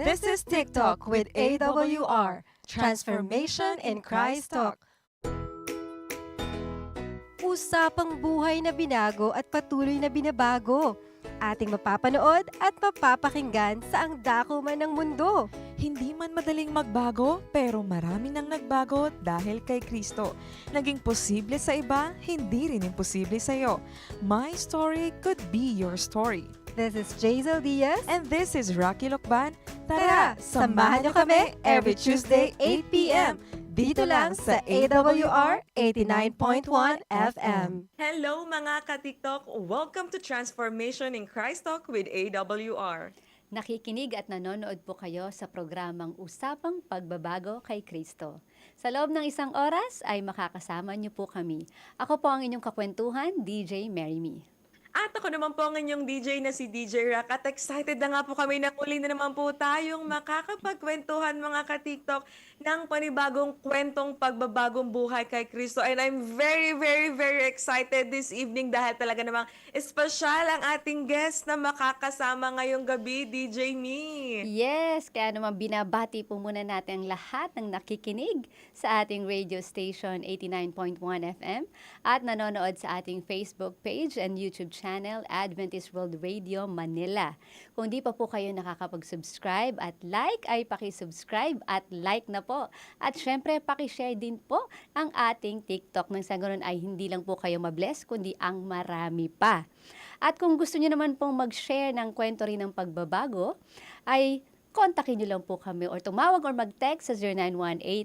This is TikTok with AWR, Transformation in Christ Talk. Usapang buhay na binago at patuloy na binabago. Ating mapapanood at mapapakinggan sa ang dako man ng mundo. Hindi man madaling magbago, pero marami nang nagbago dahil kay Kristo. Naging posible sa iba, hindi rin imposible sa iyo. My story could be your story. This is Jazel Diaz. And this is Rocky Lokban. Tara, samahan niyo kami every Tuesday 8 p.m. Dito lang sa AWR 89.1 FM. Hello mga ka-TikTok! Welcome to Transformation in Christ Talk with AWR. Nakikinig at nanonood po kayo sa programang Usapang Pagbabago kay Kristo. Sa loob ng isang oras ay makakasama niyo po kami. Ako po ang inyong kakwentuhan, DJ Mary Me. At ako naman po ang inyong DJ na si DJ Rock at excited na nga po kami na muli na naman po tayong makakapagkwentuhan mga ka-TikTok ng panibagong kwentong pagbabagong buhay kay Kristo. And I'm very, very, very excited this evening dahil talaga namang espesyal ang ating guest na makakasama ngayong gabi, DJ Me. Yes, kaya naman binabati po muna natin ang lahat ng nakikinig sa ating radio station 89.1 FM at nanonood sa ating Facebook page and YouTube channel Adventist World Radio Manila. Kung di pa po kayo nakakapag-subscribe at like, ay paki-subscribe at like na po. At syempre, paki-share din po ang ating TikTok nang sa ganun ay hindi lang po kayo mabless, kundi ang marami pa. At kung gusto niyo naman pong mag-share ng kwento rin ng pagbabago, ay kontakin niyo lang po kami or tumawag or mag-text sa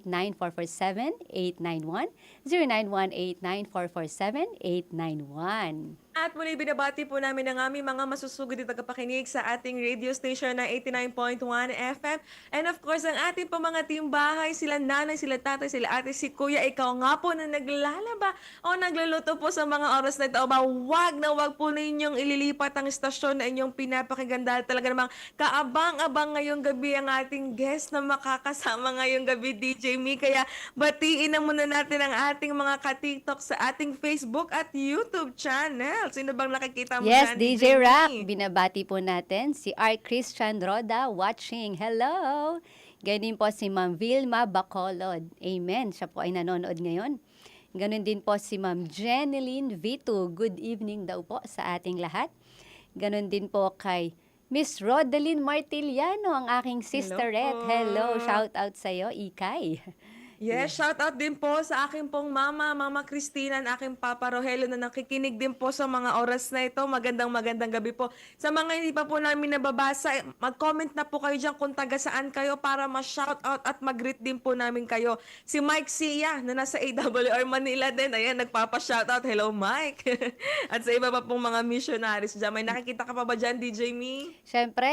0918-9447-891, 0918-9447-891. At muli binabati po namin ang aming mga masusugod at tagapakinig sa ating radio station na 89.1 FM. And of course, ang ating pa mga team bahay, sila nanay, sila tatay, sila ate, si kuya, ikaw nga po na naglalaba o nagluluto po sa mga oras na ito. Aba, wag po ninyong ililipat ang istasyon na inyong pinapakinggan dahil talaga namang kaabang-abang ngayong gabi ang ating guest na makakasama ngayong gabi, DJ Me. Kaya batiin na muna natin ang ating mga ka-TikTok sa ating Facebook at YouTube channel. Sino bang nakikita mo Yes, dyan, DJ Rock. Me? Binabati po natin si R. Christian Roda watching. Hello! Ganun po si Ma'am Vilma Bacolod. Amen. Siya po ay nanonood ngayon. Ganun din po si Ma'am Jeneline Vito. Good evening daw po sa ating lahat. Ganun din po kay Miss Rodeline Martiliano, ang aking sisterette. Hello, shout out sa iyo, Ikay. Yes, shout out din po sa aking pong Mama Christina, ang aking Papa Rogelio na nakikinig din po sa mga oras na ito. Magandang gabi po. Sa mga hindi pa po namin nababasa, mag-comment na po kayo dyan kung taga saan kayo para ma-shout out at mag-greet din po namin kayo. Si Mike Sia na nasa AWR Manila din. Ayan, nagpapa-shout out. Hello, Mike. At sa iba pa pong mga missionaries dyan. May nakikita ka pa ba dyan, DJ Me? Siyempre,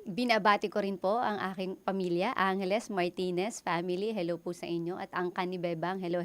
binabati ko rin po ang aking pamilya, Angeles Martinez family. Hello po sa inyo. At ang Kanibebang, hello.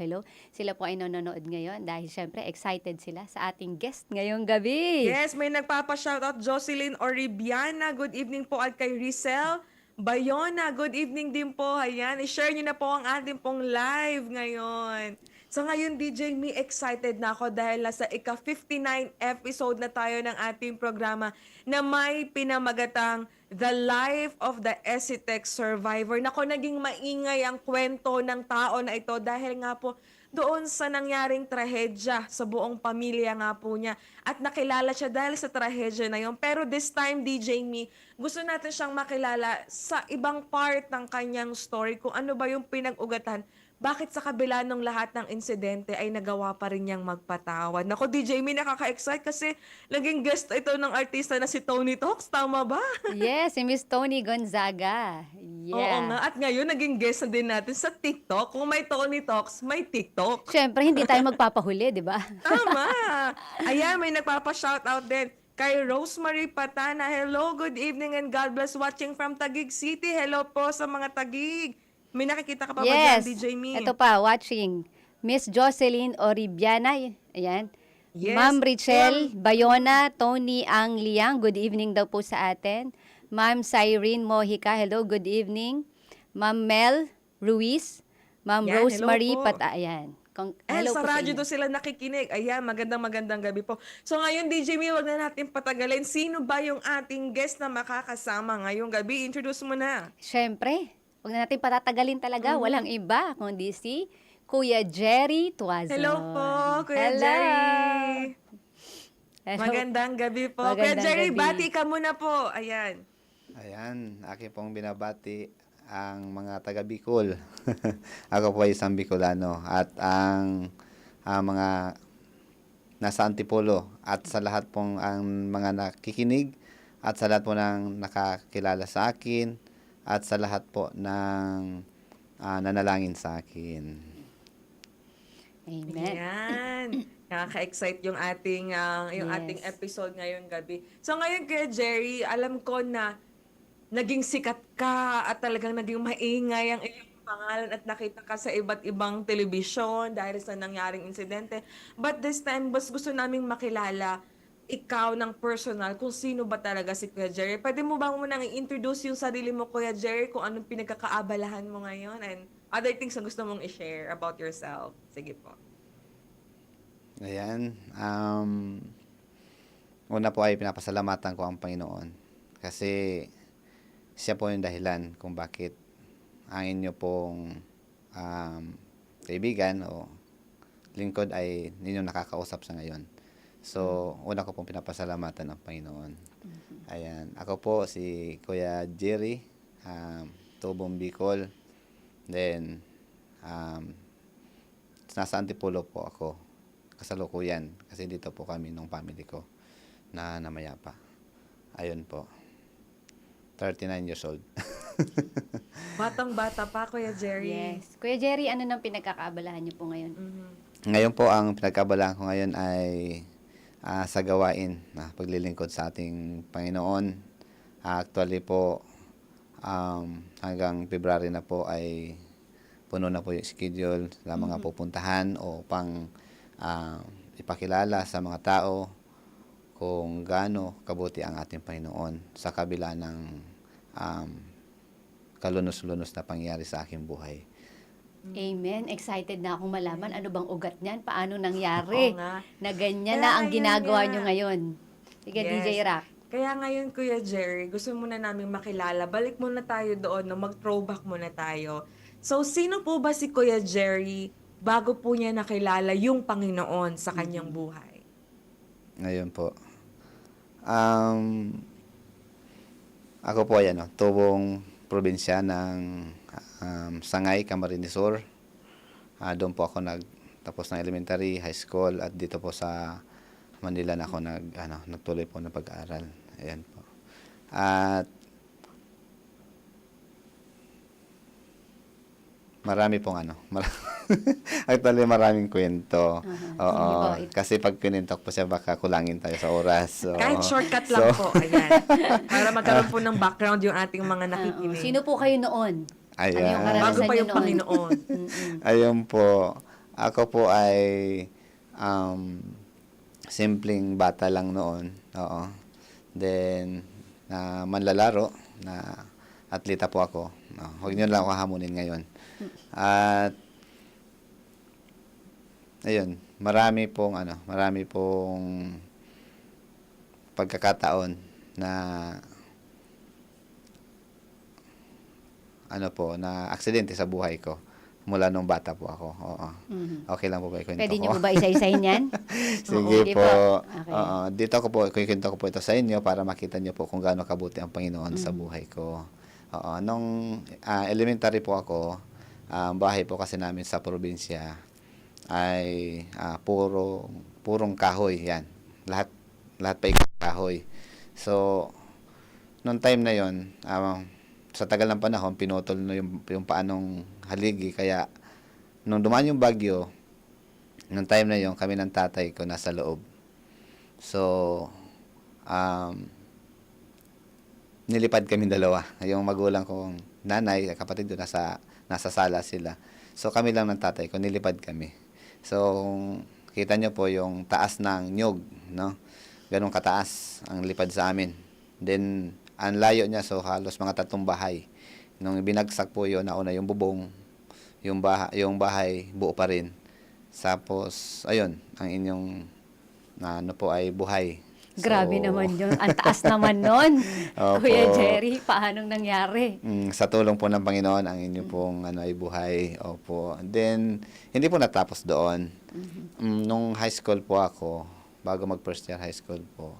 Sila po ay nanonood ngayon dahil siyempre excited sila sa ating guest ngayong gabi. Yes, may nagpapa-shoutout Jocelyn Oribiana. Good evening po at kay Rizel Bayona. Good evening din po. Ayan, i-share niyo na po ang ating pong live ngayon. So ngayon, DJ Me, excited na ako dahil nasa ika-59 episode na tayo ng ating programa na may pinamagatang The Life of the ECTEC Survivor. Nako, naging maingay ang kwento ng tao na ito dahil nga po doon sa nangyaring trahedya sa buong pamilya nga po niya. At nakilala siya dahil sa trahedya na yon. Pero this time, DJ Me, gusto natin siyang makilala sa ibang part ng kanyang story kung ano ba yung pinag-ugatan. Bakit sa kabila ng lahat ng insidente ay nagawa pa rin niyang magpatawad? Nako, DJ Me, nakaka-excite kasi naging guest ito ng artista na si Tony Talks. Tama ba? Yes, si Miss Tony Gonzaga. Oo Yeah. nga. At ngayon, naging guest na din natin sa TikTok. Kung may Tony Talks, may TikTok. Siyempre, hindi tayo magpapahuli, di ba? Tama! Ayan, may nagpapa-shoutout din. Kay Rosemary Patana, hello, good evening and God bless watching from Taguig City. Hello po sa mga Taguig. May nakikita ka pa ba dyan, Yes. DJ Me? Ito pa, watching. Miss Jocelyn Oribiana. Ayan. Yes. Ma'am Richelle Bayona, Tony Angliang, good evening daw po sa atin. Ma'am Cyrene Mojica, hello, good evening. Ma'am Mel Ruiz, Ma'am Yan, Rosemary hello po. Ayan. Hello sa po sa radyo inyo. doon sila nakikinig. Ayan, magandang gabi po. So ngayon, DJ Mi, wag na natin patagalin. Sino ba yung ating guest na makakasama ngayong gabi? Introduce mo na. Siyempre, huwag na natin patatagalin talaga. Walang iba kundi si Kuya Jerry Tuazon. Hello po, Kuya Hello. Jerry. Hello. Magandang gabi po. Kuya Magandang Jerry, gabi. bati ka muna po. Ayan. Ayan, aking pong binabati ang mga taga Bicol. Ako po ay isang Bicolano at ang mga nasa Antipolo at sa lahat pong ang mga nakikinig at sa lahat po ng nakakilala sa akin at sa lahat po ng nanalangin sa akin. Amen. Ayan. Nakaka-excite yung ating Yes. ating episode ngayong gabi. So ngayon, Kuya Jerry, alam ko na naging sikat ka at talagang naging maingay ang iyong pangalan at nakita ka sa iba't ibang telebisyon dahil sa nangyaring insidente. But this time, mas gusto naming makilala ikaw ng personal kung sino ba talaga si Kuya Jerry. Pwede mo ba munang i-introduce yung sarili mo, Kuya Jerry, kung anong pinagkakaabalahan mo ngayon and other things na gusto mong i-share about yourself? Sige po. Ayan, una po ay pinapasalamatan ko ang Panginoon kasi siya po yung dahilan kung bakit ang inyo pong kaibigan o lingkod ay ninyong nakakausap sa ngayon. So, una ko pong pinapasalamatan ang Panginoon. Ayan, ako po si Kuya Jerry, Tubong Bicol. Then, nasa Antipolo po ako, kasalukuyan, kasi dito po kami nung family ko na namayapa. Ayun po. 39 years old. Batang-bata pa, Kuya Jerry. Yes. Kuya Jerry, ano nang pinagkakaabalahan niyo po ngayon? Ngayon po, ang pinagkabalaan ko ngayon ay sa gawain na paglilingkod sa ating Panginoon. Actually po, hanggang February na po ay puno na po yung schedule sa mga pupuntahan o pang ipakilala sa mga tao kung gaano kabuti ang ating Panginoon sa kabila ng kalunos-lunos na pangyari sa aking buhay. Amen. Excited na akong malaman ano bang ugat niyan, paano nangyari Oo nga. na ganyan Kaya na ang ngayon ginagawa nga. niyo ngayon. Sige, Yes. DJ Rock. Kaya ngayon, Kuya Jerry, gusto muna namin makilala. Balik muna tayo doon, no? Mag-throwback muna tayo. So, sino po ba si Kuya Jerry bago po niya nakilala yung Panginoon sa kanyang buhay? Ngayon po. Ako po ay tubong probinsya ng Sangay, Camarines Sur. Doon po ako nagtapos ng elementary, high school at dito po sa Manila na ako nagtuloy po ng pag-aaral. Ayan po. At marami pong actually maraming kwento. Oo. Sige po. Kasi pag kinintok po siya baka kulangin tayo sa oras. So, Kahit shortcut lang po, ayan. Para magkaroon po ng background yung ating mga Oo. nakikinig. Sino po kayo noon? Ano yung Ayan. karanasan Bago pa niyo yung noon? Panginoon. Ayun po. Ako po ay simpleng bata lang noon. Oo. Then, manlalaro na atleta po ako. Huwag niyo lang ako hamunin ngayon. At ayun, marami pong pagkakataon na na aksidente sa buhay ko mula nung bata po ako. Oo. Okay lang po ba ikwento Pwede ko? niyo po ba isa-isahin yan? Sige Sige po. po. Okay. Oo. Dito ko po, ikwento ko po ito sa inyo para makita niyo po kung gaano kabuti ang Panginoon sa buhay ko. Oo. Nung elementary po ako, bahay po kasi namin sa probinsya ay purong kahoy yan. Lahat pa kahoy. So, nung time na yon, sa tagal ng panahon, pinutol na yung paanong haligi. Kaya, nung dumaan yung bagyo, nung time na yon, kami ng tatay ko nasa loob. So, nilipad kami dalawa. Yung magulang kong nanay, kapatid ko, nasa sala sila. So, kami lang ng tatay ko, nilipad kami. So, kita nyo po yung taas ng nyug, no? Ganun kataas ang lipad sa amin. Then, ang layo niya, so halos mga 3 bahay. Nung binagsak po yun, nauna yung bubong, yung bahay buo pa rin. Tapos, ayun, ang inyong ano po ay buhay. Grabe So, naman yun. Ang taas naman nun. Opo. Kuya Jerry, paanong nangyari? Sa tulong po ng Panginoon, ang inyo pong ano ay buhay. Opo. And then, hindi po natapos doon. Nung high school po ako, bago mag first year high school po,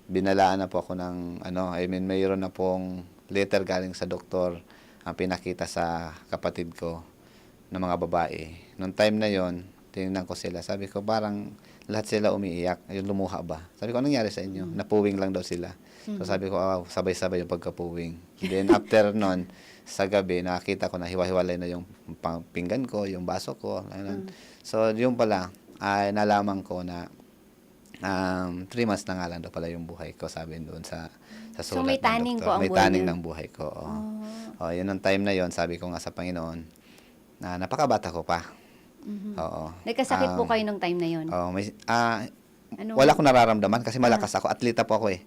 binalaan na po ako ng, mayroon na pong letter galing sa doktor ang pinakita sa kapatid ko ng mga babae. Nung time na yon, tinignan ko sila. Sabi ko, parang lahat sila umiiyak. Yung lumuha ba? Sabi ko, anong nangyari sa inyo? Napuwing lang daw sila. So sabi ko, sabay-sabay yung pagkapuwing. Then after nun, sa gabi, nakita ko na hiwa-hiwalay na yung pinggan ko, yung baso ko. Ganun. So yung pala, ay nalaman ko na 3 months na nga lang daw pala yung buhay ko, sabi doon sa So, sulat may ng taning doktor. po ang May buhay taning niyo? ng buhay ko. Yun ang time na yon, sabi ko nga sa Panginoon, na napakabata ko pa. Oo. Nagkasakit po kayo nung time na yun? Ano? Wala akong nararamdaman kasi malakas ako. Atleta po ako eh.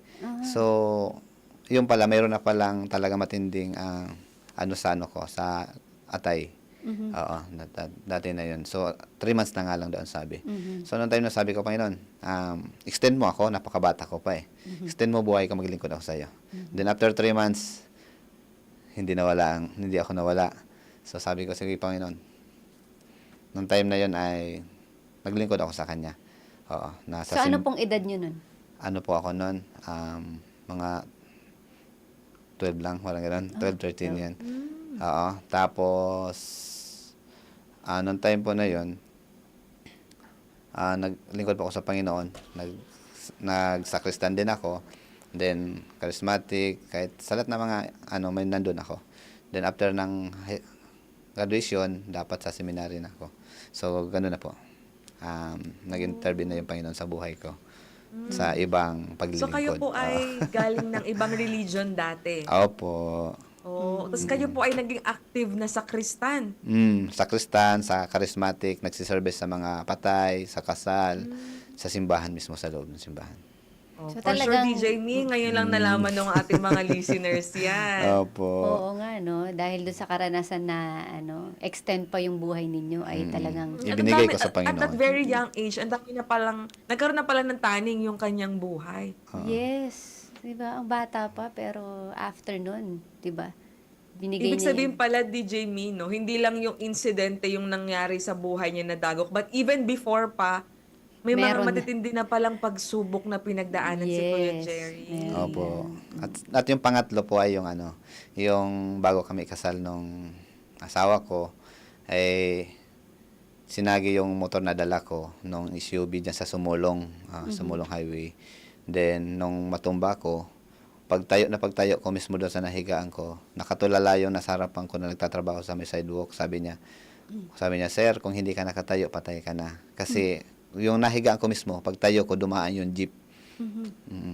So, yun pala, mayroon na palang talaga matinding sa atay. Oo, dati na yun. So, 3 months na nga lang doon sabi. So, noong time na sabi ko, Panginoon, extend mo ako, napakabata ko pa eh. Extend mo buhay ko, maglingkod ako sa'yo. Then after 3 months, hindi ako nawala. So, sabi ko, sige Panginoon, noong time na yun ay naglingkod ako sa Kanya. Oo. So, ano pong edad nyo nun? Ano po ako noon? Mga 12 lang, walang gano'n. 12, 13 yan. Oo. Tapos, noong time po na yun, naglingkod po ako sa Panginoon. Nagsakristan din ako. Then, charismatic, kahit sa lahat na mga, may nandun ako. Then, after ng graduation, dapat sa seminary na ako. So, gano'n na po. Nag-intervene na yung Panginoon sa buhay ko. Sa ibang paglilingkod. So kayo po ay galing ng ibang religion dati? Opo. Tapos kayo po ay naging active na sakristan? Sa Kristan, sa charismatic, nagsiservice sa mga patay, sa kasal, sa simbahan mismo, sa loob ng simbahan. So, For sure, talagang- DJ Me, ngayon lang nalaman ng ating mga listeners yan. Opo. Oo nga, no? Dahil doon sa karanasan na, extend pa yung buhay ninyo ay talagang... Ibinigay ko sa At Panginoon. that very young age, ang dami na palang, nagkaroon na pala ng taning yung kanyang buhay. Yes. Diba? Ang bata pa, pero after nun, diba? Binigay Ibig niya sabihin pala, DJ Me, no, hindi lang yung insidente yung nangyari sa buhay niya na dagok, but even before pa, may Meron mga na. matitindi na palang pagsubok na pinagdaanan si Kuya Yes. Jerry. Meron. Opo. At yung pangatlo po ay yung bago kami kasal nung asawa ko, ay sinagi yung motor na dala ko nung SUV dyan sa Sumulong, Sumulong Highway. Then, nung matumba ko, pagtayo ko mismo doon sa nahigaan ko, nakatulala yung nasa harapan ko na nagtatrabaho sa may sidewalk. Sabi niya, sir, kung hindi ka nakatayo, patay ka na. Kasi, yung nahigaan ko mismo, pagtayo ko, dumaan yung jeep.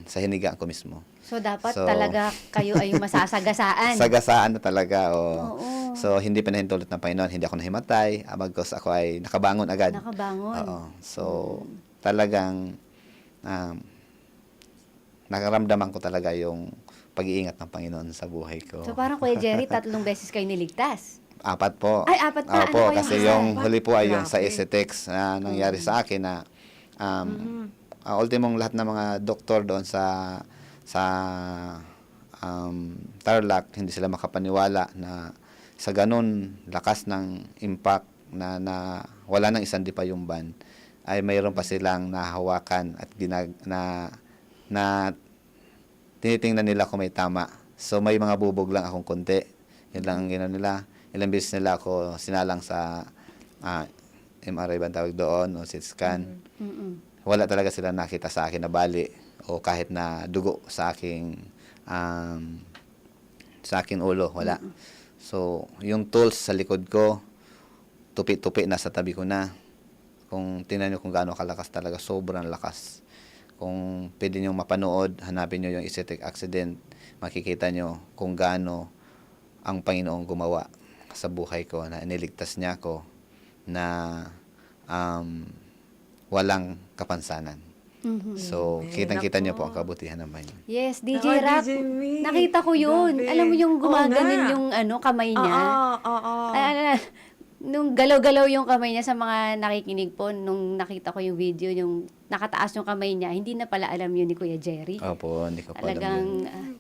Sa hinigaan ko mismo. So, dapat So, talaga kayo ay masasagasaan. Sagasaan na talaga. Oo. So, hindi pinahintulot ng Panginoon. Hindi ako nahimatay. Bagkus ako ay nakabangon agad. Nakabangon. Oo. So, talagang nakaramdaman ko talaga yung pag-iingat ng Panginoon sa buhay ko. So, parang Kuya Jerry, 3 beses kayo niligtas. 4 po. Ay, 4 pa. Opo, Ano pa yung kasi isa? yung huli po ay yung sa Grabe. ECTEX na nangyari sa akin na ultimong lahat ng mga doktor doon sa Tarlac, hindi sila makapaniwala na sa ganun lakas ng impact na wala nang isang pa yung van, ay mayroon pa silang nahawakan at na tinitingnan nila kung may tama. So may mga bubog lang akong konti. Yun lang ang ginawa nila. Ilang beses nila ako sinalang sa MRI ba ang tawag doon o CT scan. Wala talaga sila nakita sa akin na bali o kahit na dugo sa aking ulo, wala. So, yung tools sa likod ko, tupi-tupi na sa tabi ko na. Kung tingnan nyo kung gaano kalakas talaga, sobrang lakas. Kung pwede nyo mapanood, hanapin nyo yung ECTEC accident, makikita nyo kung gaano ang Panginoong gumawa sa buhay ko, na iniligtas niya ako na walang kapansanan. So, kitang-kita nyo po ang kabutihan ng Panginoon. Yes, DJ Ako, Rock. DJ Me. Nakita ko yun. Grabe. Alam mo yung Oo gumaganon nga. yung kamay niya. Oo. Ay, nung galaw-galaw yung kamay niya sa mga nakikinig po, nung nakita ko yung video, yung nakataas yung kamay niya, hindi na pala alam yun ni Kuya Jerry. Opo, hindi ko po alam Talagang, yun.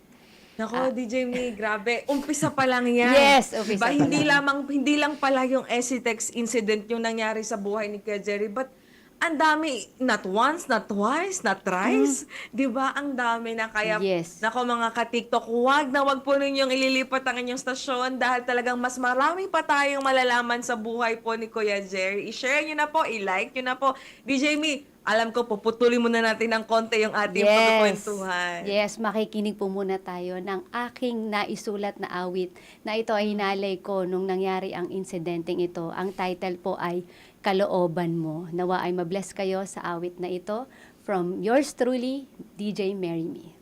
Nako, DJ May, grabe. Umpisa pa lang yan. Yes, umpisa pa Hindi lang pala yung SCTEX incident yung nangyari sa buhay ni Kuya Jerry, but ang dami, not once, not twice, not thrice. Di ba? Ang dami na kaya, Yes. nako mga ka-TikTok, wag po ninyong ililipat ang inyong stasyon dahil talagang mas marami pa tayong malalaman sa buhay po ni Kuya Jerry. I-share nyo na po, i-like nyo na po. DJ May, alam ko, puputulin muna natin ng konti yung ating pagkukwentuhan. Yes, makikinig po muna tayo ng aking naisulat na awit na ito ay hinalay ko nung nangyari ang insidenteng ito. Ang title po ay Kalooban Mo. Nawa ay mabless kayo sa awit na ito from yours truly, DJ Marry Me.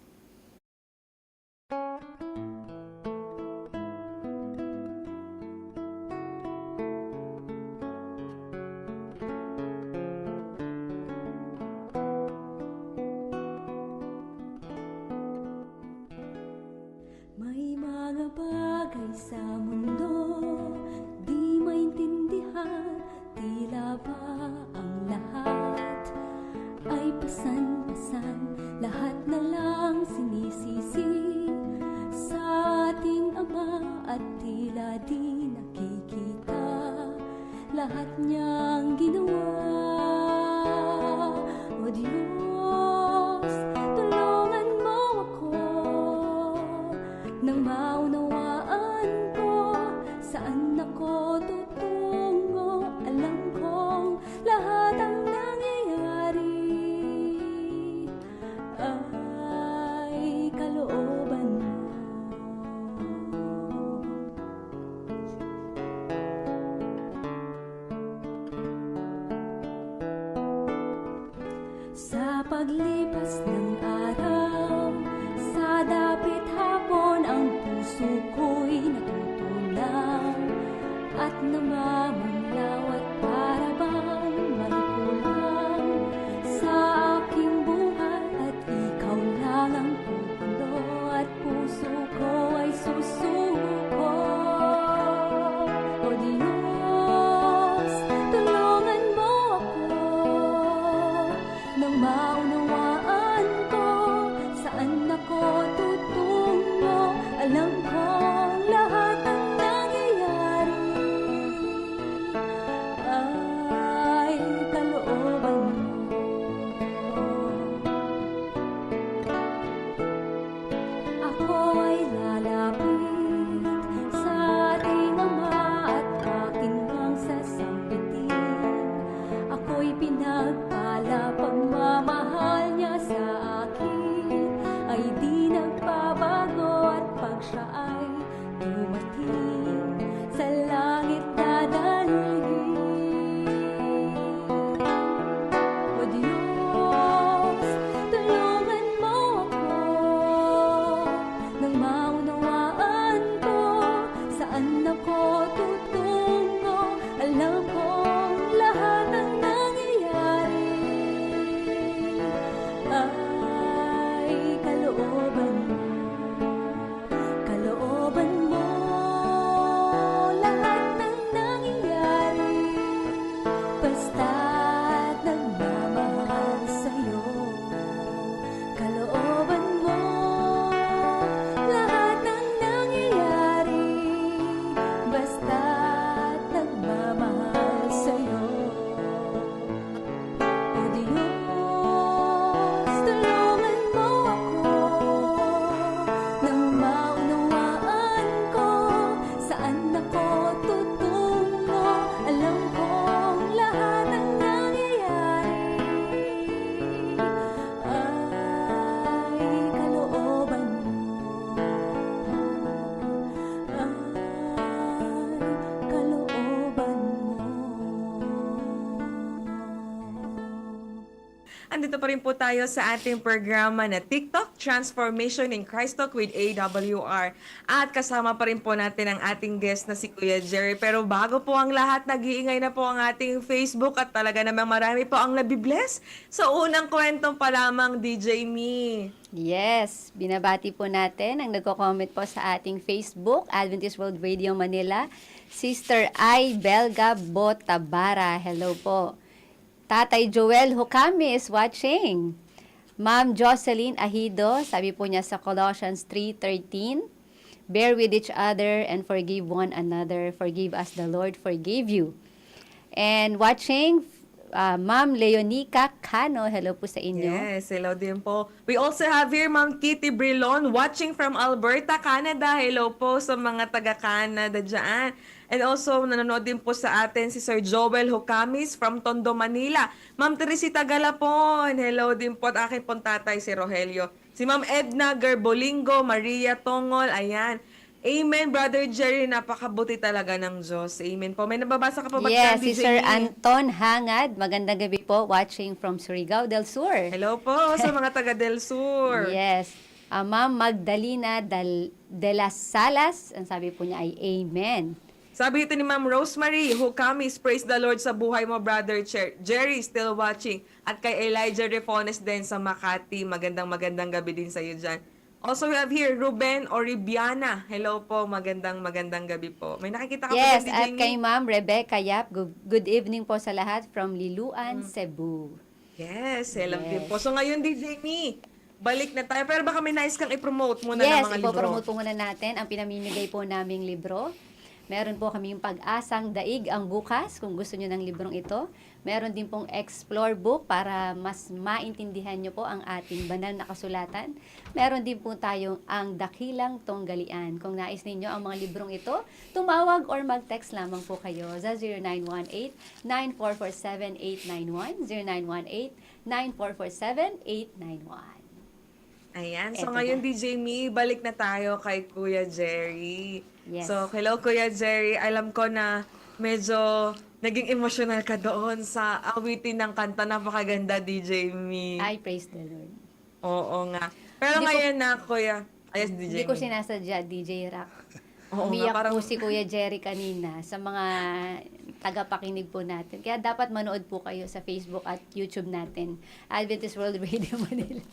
May mga bagay sa mundo di maintindihan, tila ba ang lahat ay pasan-pasan, lahat na lang sinisisi sa ating Ama at tila di nakikita lahat niyang ginawa. O Diyos, tulungan mo ako nang maunawaan ko saan ako tutungo. Alam kong lahat ang nangyayari ay kalooban mo. Sa paglipas ng araw, sa dapit hapon, ang puso ko'y natutunaw at namamanglaw at para bang may kulang sa aking buhay, at ikaw lang ang pupuno at puso ko ay susuko. O Diyos, tulungan mo ako nang maunawaan ko saan ako tutungo. Alam kong lahat ang nangyayari po tayo sa ating programa na TikTok, Transformation in Christ Talk with AWR. At kasama pa rin po natin ang ating guest na si Kuya Jerry. Pero bago po ang lahat, nag-iingay na po ang ating Facebook at talaga namang marami po ang nabibless. Sa unang kwentong pa lamang, DJ Me. Yes, binabati po natin ang nagko-comment po sa ating Facebook, Adventist World Radio Manila, Sister I. Belga Botabara. Hello po. Tatay Joel Hukami is watching. Ma'am Jocelyn Ahido, sabi po niya sa Colossians 3:13, bear with each other and forgive one another. Forgive as the Lord forgave you. And watching, Ma'am Leonica Cano, hello po sa inyo. Yes, hello din po. We also have here Ma'am Kitty Brilon watching from Alberta, Canada. Hello po sa mga taga-Canada dyan. And also, nanonood din po sa atin si Sir Joel Hucamis from Tondo, Manila. Ma'am Teresita Galapon, hello din po at akin pong tatay si Rogelio. Si Ma'am Edna Gerbolingo, Maria Tongol, ayan. Amen, Brother Jerry, napakabuti talaga ng Diyos. Amen po. May nababasa ka pa ba? Yes, dyan, si DJ Sir Me? Anton Hangad, magandang gabi po, watching from Surigao del Sur. Hello po sa mga taga Del Sur. Yes. Ma'am Magdalena de las Salas, ang sabi po niya ay Amen. Sabi ito ni Ma'am Rosemary, Hucamis, praise the Lord sa buhay mo, Brother Jerry, still watching. At kay Elijah Refones din sa Makati, magandang gabi din sa iyo dyan. Also, we have here Ruben Oribiana. Hello po, magandang gabi po. May nakikita ka Yes, po at DJ kay Me? Ma'am Rebecca Yap, good evening po sa lahat from Liluan, Cebu. Yes, hello Yes. din po. So ngayon, DJ Me, balik na tayo. Pero baka may nais kang i-promote muna ng Yes, mga libro. ipopromote po muna natin ang pinamimigay po naming libro. Meron po kaming Pag-asang Daig ang Bukas, kung gusto nyo ng librong ito. Meron din pong Explore Book para mas maintindihan nyo po ang ating banal na kasulatan. Meron din po tayong Ang Dakilang Tunggalian. Kung nais ninyo ang mga librong ito, tumawag or mag-text lamang po kayo sa 0918-9447-891, 0918-9447-891. Ayan. So Eto ngayon, na. DJ Me, balik na tayo kay Kuya Jerry. Yes. So, hello Kuya Jerry. Alam ko na medyo naging emotional ka doon sa awitin ng kanta. Napakaganda, DJ Me. I praise the Lord. Oo nga. Pero Hindi ko- ngayon na, Kuya. Ayos, DJ Hindi ko Me. sinasadya, DJ Rock. Oo nga, Umiyak parang- po si Kuya Jerry kanina sa mga tagapakinig po natin. Kaya dapat manood po kayo sa Facebook at YouTube natin. Adventist World Radio Manila.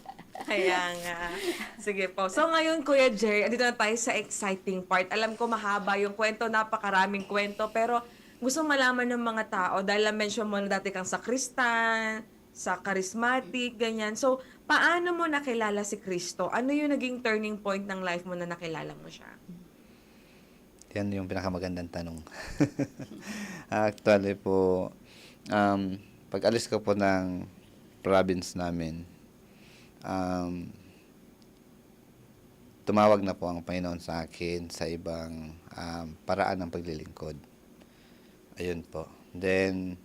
Kaya nga. Sige po. So ngayon, Kuya Jerry, andito na tayo sa exciting part. Alam ko mahaba yung kwento, napakaraming kwento, pero gusto malaman ng mga tao, dahil na-mention mo na dati kang sa Kristan, sa charismatic, ganyan. So, paano mo nakilala si Kristo? Ano yung naging turning point ng life mo na nakilala mo siya? Yan yung pinakamagandang tanong. Actually po, pag alis ko po ng province namin, tumawag na po ang Panginoon sa akin sa ibang paraan ng paglilingkod. Ayun po. Then,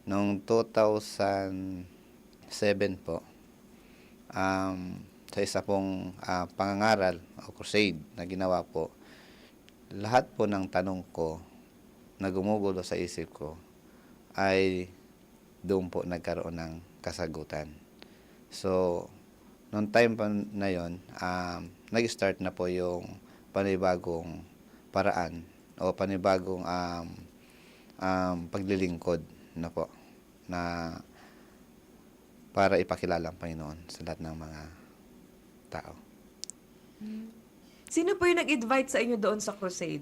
noong 2007 po, sa isa pong pangangaral o crusade na ginawa po, lahat po ng tanong ko na gumugulo sa isip ko ay doon po nagkaroon ng kasagutan. So, noong time pa na yon, nag-start na po yung panibagong paraan o panibagong paglilingkod na po na para ipakilala ang Panginoon sa lahat ng mga tao. Sino po yung nag-invite sa inyo doon sa crusade?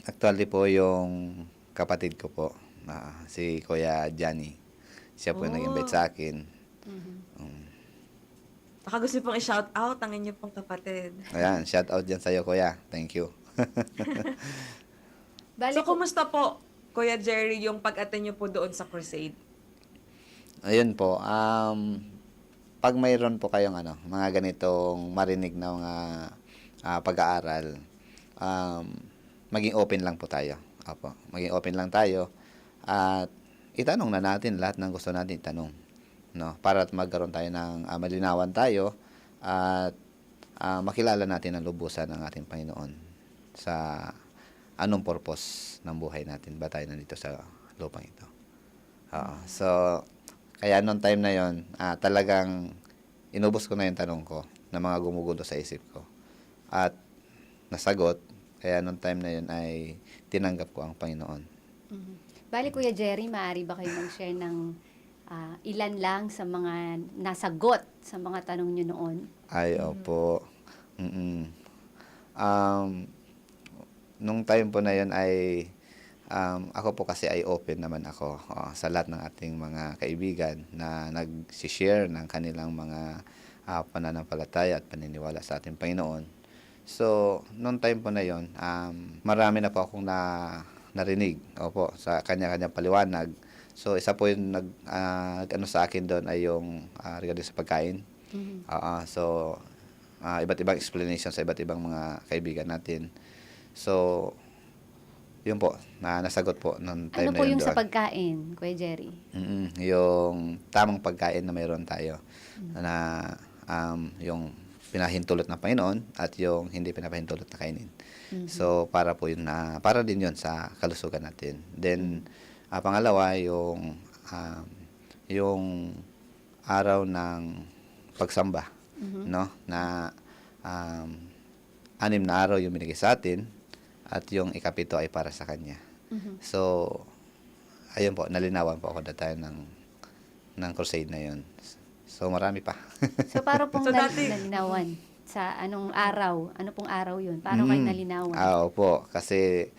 Actually po yung kapatid ko po, si Kuya Johnny. Siya po yung nag-invite sa akin. Baka gusto niyo pong i-shout out ang inyong pong kapatid. Ayan, shout out dyan sa'yo, Kuya. Thank you. Bali So, po, kumusta po, Kuya Jerry, yung pag-attend niyo po doon sa crusade? Ayun po, pag mayroon po kayong mga ganitong marinig na mga pag-aaral, maging open lang po tayo. Apo, maging open lang tayo at itanong na natin lahat ng gusto natin itanong, no? Para magkaroon tayo ng malinawan tayo at makilala natin ang lubusan ng ating Panginoon sa anong purpose ng buhay natin ba tayo nandito sa lupang ito. So, Kaya noong time na yon, talagang inubos ko na yung tanong ko na mga gumugulo sa isip ko. At nasagot, kaya noong time na yon ay tinanggap ko ang Panginoon. Bali, Kuya Jerry, maaari ba kayo mag-share ng ilan lang sa mga nasagot sa mga tanong nyo noon? Ay, opo. Mm-mm. Nung time po na yon ay ako po kasi ay open naman ako sa lahat ng ating mga kaibigan na nag-share ng kanilang mga pananampalataya at paniniwala sa ating Panginoon. So, nung time po na yon, marami na po akong narinig, opo, sa kanya-kanyang paliwanag. So, isa po yung ano sa akin doon ay yung regarding sa pagkain. So, iba't ibang explanation sa iba't ibang mga kaibigan natin. So, yun po, nasagot po nung time Ano na po yun yung sa doon. pagkain, Kuya Jerry? Yung tamang pagkain na mayroon tayo. Na yung pinahintulot ng Panginoon at yung hindi pinapahintulot na kainin. So, para po yun para din yun sa kalusugan natin. Then, pangalawa, yung araw ng pagsamba, no? Na 6 na araw yung binigay sa atin at yung ikapito ay para sa Kanya. So, ayun po, nalinawan po ako dahil ng crusade na yun. So, marami pa. So, paano pong So, dati- nalinawan? Sa anong araw? Ano pong araw yun? Paano kayo nalinawan? Opo, kasi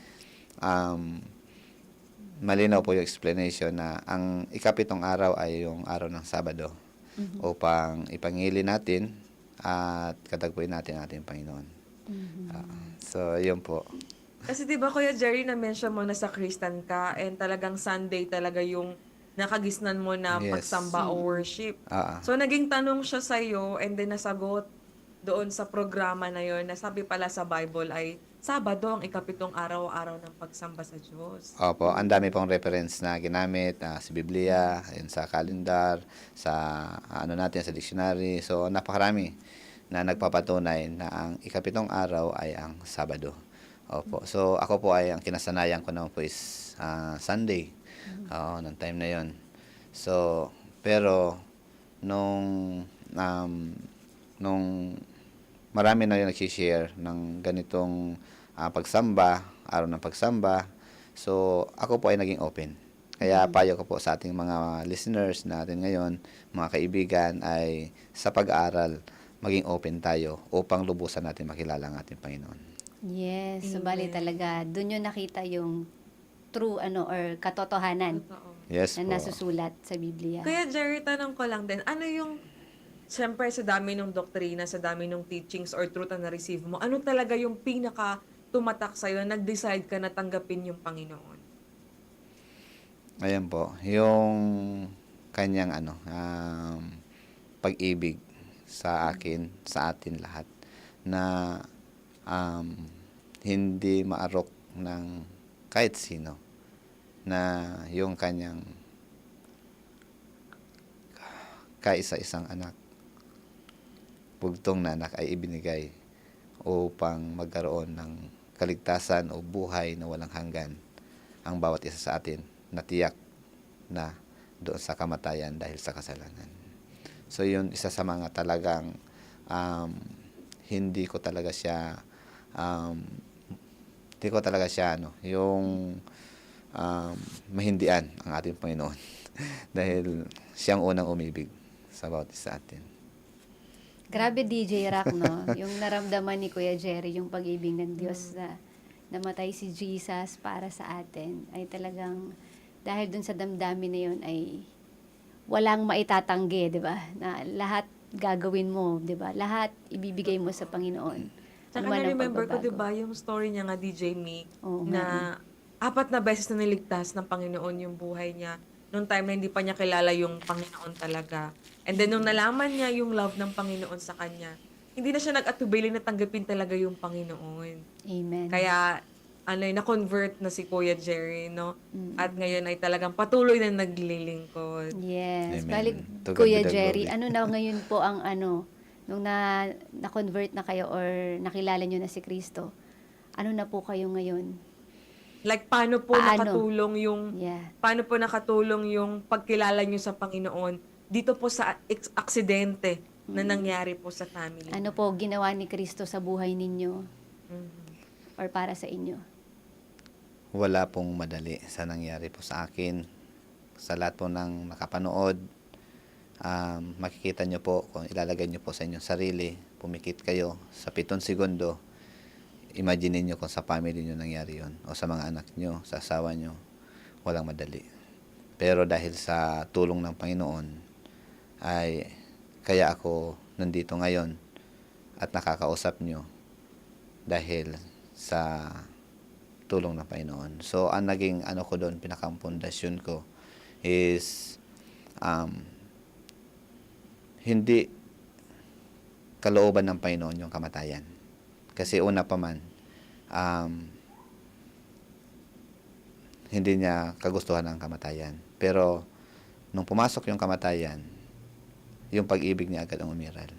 malinaw po yung explanation na ang ikapitong araw ay yung araw ng Sabado upang ipangili natin at katagpuin natin ang ating Panginoon. So, yun po. Kasi 'di ba Kuya Jerry, na-mention mo na sa Christian ka and talagang Sunday talaga yung nakagisnan mo na Yes. pagsamba o worship. Ah. So naging tanong siya sa iyo and then nasagot doon sa programa na yon na sabi pala sa Bible ay Sabado ang ikapitong araw ng pagsamba sa Diyos. Opo, ang dami pong reference na ginamit sa Biblia, ayun, sa calendar, sa ano natin, sa dictionary. So, napakarami na nagpapatunay na ang ikapitong araw ay ang Sabado. Opo. So, ako po ay ang kinasanayan ko naman po is Sunday. Oo, nung time na yon. So, pero nung marami na yung nag-share ng ganitong pagsamba, araw ng pagsamba. So, ako po ay naging open. Kaya payo ko po sa ating mga listeners natin ngayon, mga kaibigan, ay sa pag-aaral, maging open tayo upang lubusan natin makilala ang ating Panginoon. Yes. So, Amen. bali talaga, doon yung nakita yung true or katotohanan Totoo. Yes na po. nasusulat sa Biblia. Kaya Jerry, tanong ko lang din, ano yung siyempre sa dami ng doktrina, sa dami ng teachings or truth na na-receive mo, ano talaga yung pinaka tumatak sa'yo, nag-decide ka na tanggapin yung Panginoon? Ayan po, yung kanyang pag-ibig sa akin, sa atin lahat, na hindi maarok ng kahit sino, na yung kanyang kaisa-isang anak, bugtong na anak ay ibinigay upang magkaroon ng kaligtasan o buhay na walang hanggan ang bawat isa sa atin na tiyak na doon sa kamatayan dahil sa kasalanan. So yun, isa sa mga talagang hindi ko talaga siya yung mahindian ang ating Panginoon dahil siyang unang umibig sa bawat isa sa atin. Grabe DJ Rock, no? Yung naramdaman ni Kuya Jerry, yung pag-ibig ng Diyos na namatay si Jesus para sa atin, ay talagang, dahil dun sa damdamin na yun, ay walang maitatanggi, di ba? Na lahat gagawin mo, di ba? Lahat ibibigay mo sa Panginoon. Tsaka Ano man ang na-remember ko, pagbabago. di ba, yung story niya nga, DJ Me, Oo, na 4 na beses na niligtas ng Panginoon yung buhay niya. Nung time na hindi pa niya kilala yung Panginoon talaga. And then, nung nalaman niya yung love ng Panginoon sa kanya, hindi na siya nag-atubili na tanggapin talaga yung Panginoon. Amen. Kaya, na-convert na si Kuya Jerry, no? At ngayon ay talagang patuloy na naglilingkod. Yes. Amen. Balik, To God Kuya be the Jerry, glory. ano na ngayon po ang nung na-convert na kayo or nakilala nyo na si Kristo, ano na po kayo ngayon? Like, paano po Paano? nakatulong yung Yeah. paano po nakatulong yung pagkilala niyo sa Panginoon dito po sa aksidente na nangyari po sa family? Ano po ginawa ni Kristo sa buhay ninyo or para sa inyo? Wala pong madali sa nangyari po sa akin. Sa lahat po ng nakapanood, makikita nyo po kung ilalagay nyo po sa inyong sarili, pumikit kayo sa 7 segundo, imagine niyo kung sa family nyo nangyari yon o sa mga anak nyo, sa asawa nyo, walang madali. Pero dahil sa tulong ng Panginoon, ay kaya ako nandito ngayon at nakakausap nyo dahil sa tulong ng Panginoon. So, ang naging ano ko doon, pinakampundasyon ko is hindi kalooban ng Panginoon yung kamatayan. Kasi una pa man, hindi niya kagustuhan ang kamatayan. Pero, nung pumasok yung kamatayan, yung pag-ibig niya agad ang umiral.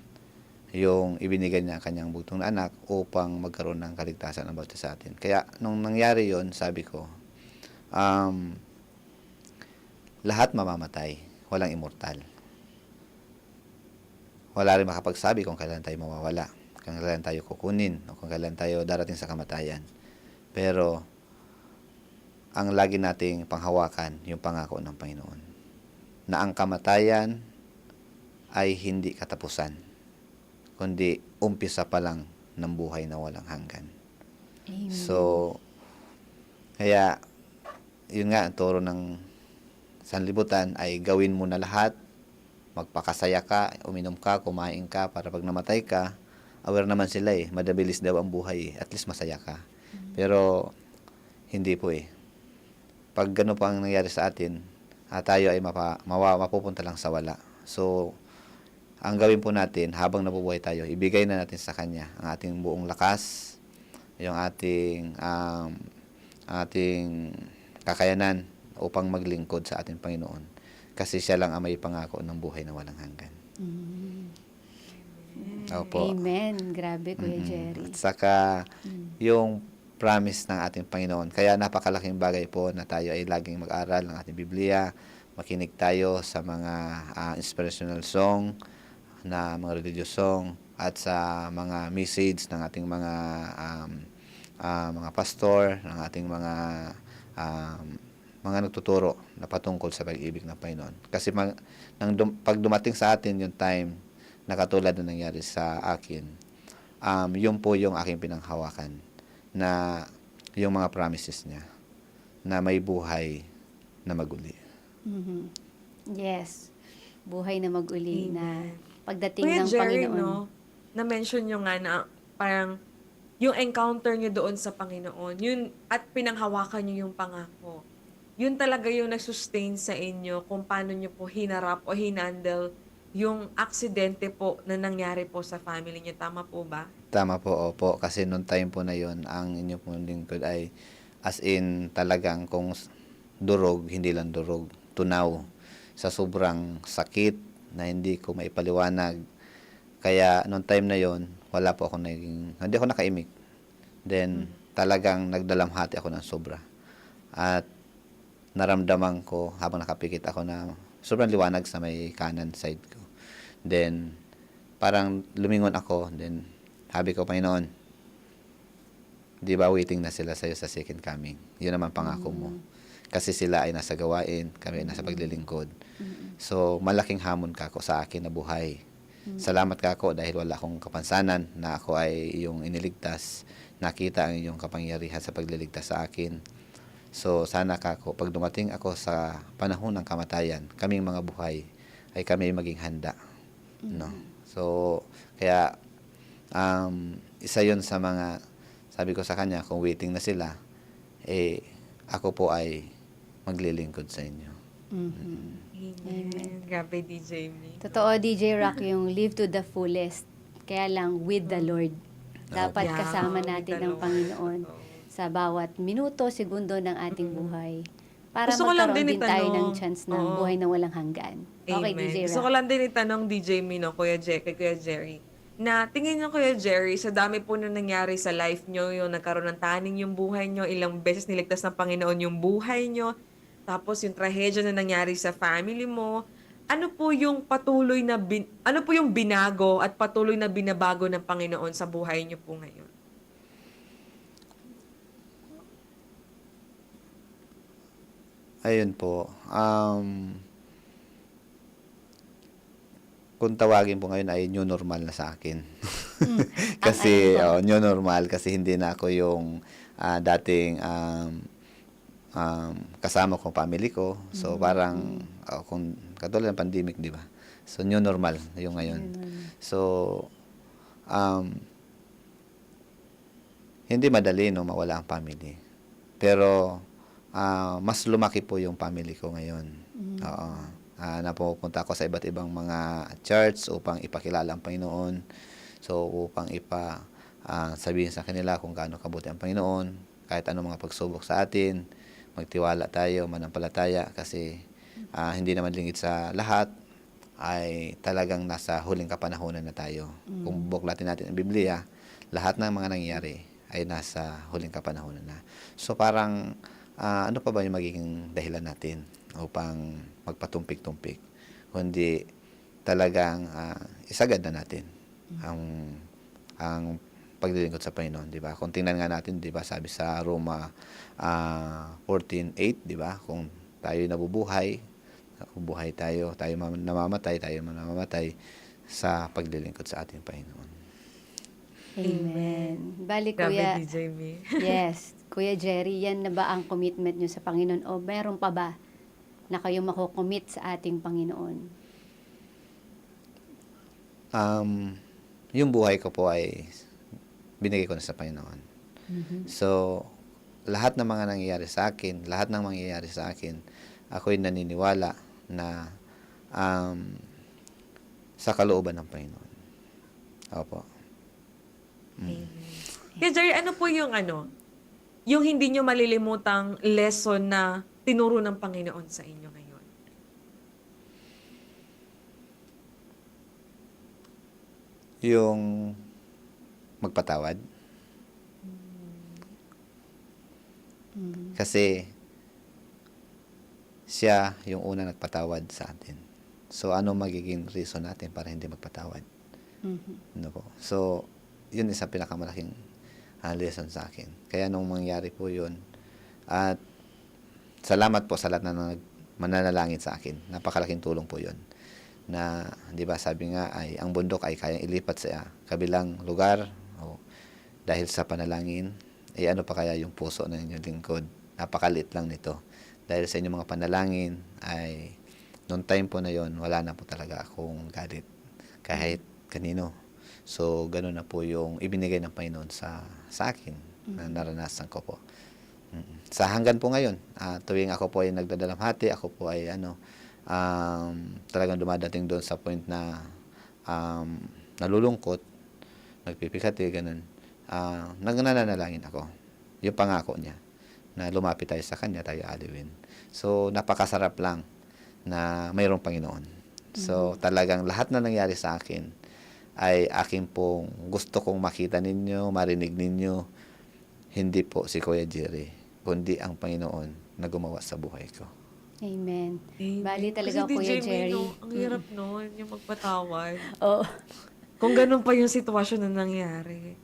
Yung ibinigay niya ang kanyang bugtong na anak upang magkaroon ng kaligtasan about sa atin. Kaya, nung nangyari yon, sabi ko, lahat mamamatay, walang immortal. Wala rin makapagsabi kung kailan tayo mawawala, kung kailan tayo kukunin, o kung kailan tayo darating sa kamatayan. Pero, ang lagi nating panghawakan, yung pangako ng Panginoon, na ang kamatayan ay hindi katapusan, kundi umpisa pa lang ng buhay na walang hanggan. Amen. So, kaya, yun nga, ang turo ng sanlibutan ay gawin mo na lahat, magpakasaya ka, uminom ka, kumain ka, para pag namatay ka, aware naman sila madabilis daw ang buhay at least masaya ka. Pero, hindi po Pag gano'n po ang nangyari sa atin, tayo ay mapupunta lang sa wala. So, ang gawin po natin, habang nabubuhay tayo, ibigay na natin sa Kanya ang ating buong lakas, yung ating kakayanan upang maglingkod sa ating Panginoon. Kasi siya lang ang may pangako ng buhay na walang hanggan. Opo. Amen. Grabe, Kuya Jerry. At saka, yung promise ng ating Panginoon. Kaya napakalaking bagay po na tayo ay laging mag-aral ng ating Biblia, makinig tayo sa mga inspirational song, na mga religious song, at sa mga message ng ating mga pastor, ng ating mga nagtuturo na patungkol sa pag-ibig ng Panginoon. Kasi pag dumating sa atin yung time na katulad na nangyari sa akin, yun po yung aking pinanghawakan, na yung mga promises niya na may buhay na maguli. Yes. Buhay na mag-uli na pagdating Kuya ng Jerry, Panginoon. no, na-mention nyo nga na parang yung encounter nyo doon sa Panginoon, yun, at pinanghawakan nyo yung pangako. Yun talaga yung nag-sustain sa inyo kung paano nyo po hinarap o hinandle yung aksidente po na nangyari po sa family nyo. Tama po ba? Tama po, opo. Kasi noong time po na yon, ang inyo pong lingkod ay as in talagang kung durog, hindi lang durog, tunaw. Sa sobrang sakit na hindi ko maipaliwanag. Kaya noong time na yon, wala po ako hindi ako nakaimik. Then, talagang nagdalamhati ako ng sobra. At naramdaman ko habang nakapikit ako na sobrang liwanag sa may kanan side ko. Then, parang lumingon ako. Then, sabi ko, Panginoon, di ba waiting na sila sa'yo sa second coming? Yun naman pangako mo. Kasi sila ay nasa gawain, kami ay nasa paglilingkod. So, malaking hamon ka ako sa akin na buhay. Salamat ka ako dahil wala akong kapansanan na ako ay iyong iniligtas. Nakita ang iyong kapangyarihan sa pagliligtas sa akin. So, sana ka ako, pag dumating ako sa panahon ng kamatayan, kaming mga buhay, ay kami maging handa. No? So, kaya, isa yon sa mga, sabi ko sa kanya, kung waiting na sila, ako po ay maglilingkod sa inyo. Amen. Grabe, DJ Me. Totoo, DJ Rock, yung live to the fullest. Kaya lang, with the Lord. Dapat Yeah, kasama with natin the ng Lord. Panginoon sa bawat minuto, segundo ng ating buhay. Para Gusto ko lang magkaroon din din tayo itanong. ng chance ng Oo. buhay na walang hanggan. Okay, Amen. DJ Gusto ko Rock. lang din itanong DJ Me, no, kay Kuya Jerry. na tingin niyo, Kuya Jerry, sa dami po na nangyari sa life niyo, yung nagkaroon ng taning yung buhay niyo, ilang beses niligtas ng Panginoon yung buhay niyo, tapos yung trahedya na nangyari sa family mo, ano po yung ano po yung binago at patuloy na binabago ng Panginoon sa buhay niyo po ngayon? Ayun po. Kung tawagin po ngayon ay new normal na sa akin. Kasi new normal kasi hindi na ako yung dating kasama ko family ko. So parang kung katulad ng pandemic, di ba? So new normal yung ngayon. So hindi madali no mawala ang family. Pero mas lumaki po yung family ko ngayon. Oo. Napupunta ako sa iba't ibang mga church upang ipakilala ang Panginoon. So, upang sabihin sa kanila kung gaano kabuti ang Panginoon, kahit anong mga pagsubok sa atin, magtiwala tayo, manampalataya, kasi hindi naman lingid sa lahat, ay talagang nasa huling kapanahunan na tayo. Kung buklatin natin ang Biblia, lahat ng mga nangyayari ay nasa huling kapanahunan na. So, parang ano pa ba yung magiging dahilan natin upang magpatumpik-tumpik, kundi talagang isagad na natin ang paglilingkod sa Panginoon, di ba? Kung tingnan nga natin, di ba, sabi sa Roma 14:8, di ba? Kung tayo nabubuhay tayo namamatay sa paglilingkod sa ating Panginoon. Amen. Bali, Grabe, Kuya, DJ Me. yes, Kuya Jerry, yan na ba ang commitment nyo sa Panginoon o meron pa ba na kayo makukommit sa ating Panginoon? Yung buhay ko po ay binigay ko na sa Panginoon. So, lahat ng mga nangyayari sa akin, ako'y naniniwala na sa kalooban ng Panginoon. Opo. Kaya Jerry, ano po yung yung hindi nyo malilimutang lesson na tinuro ng Panginoon sa inyo ngayon? Yung magpatawad. Kasi siya yung una nagpatawad sa atin. So, ano magiging reason natin para hindi magpatawad? Ano po? So, yun isang pinakamalaking lesson sa akin. Kaya nung mangyari po yun, at salamat po sa lahat na mananalangin sa akin. Napakalaking tulong po yun. Na, di ba, sabi nga, ay ang bundok ay kayang ilipat sa kabilang lugar. O, dahil sa panalangin, ano pa kaya yung puso ng inyong lingkod? Napakaliit lang nito. Dahil sa inyong mga panalangin, ay, noong time po na yon wala na po talaga akong galit. Kahit kanino. So, gano'n na po yung ibinigay ng Panginoon sa akin na naranasan ko po. Sa hanggan po ngayon, tuwing ako po ay nagdadalamhati, ako po ay talagang dumadating doon sa point na nalulungkot, nagpipikati, ganun. Nananalangin ako. Yung pangako niya na lumapit tayo sa Kanya, tayo aliwin. So, napakasarap lang na mayroong Panginoon. So, talagang lahat na nangyari sa akin, ay aking pong gusto kong makita ninyo, marinig ninyo, hindi po si Kuya Jerry, kundi ang Panginoon na gumawa sa buhay ko. Amen. Amen. Bali talaga, Kasi Kuya DJ Me, Jerry. ang hirap nun, yung magpatawad. Oo. Kung ganun pa yung sitwasyon na nangyari.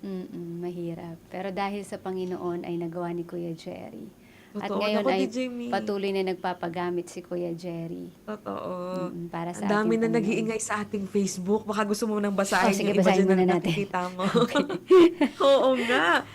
Mahirap. Pero dahil sa Panginoon ay nagawa ni Kuya Jerry. At Totoo. ngayon Naku, ay DJ Me. patuloy na nagpapagamit si Kuya Jerry. Totoo. Para sa Ang dami ating na Panginoon. nag-iingay sa ating Facebook. Baka gusto mo nang basahin Sige, yung iba basahin dyan muna na natin. nakikita mo. Oo nga.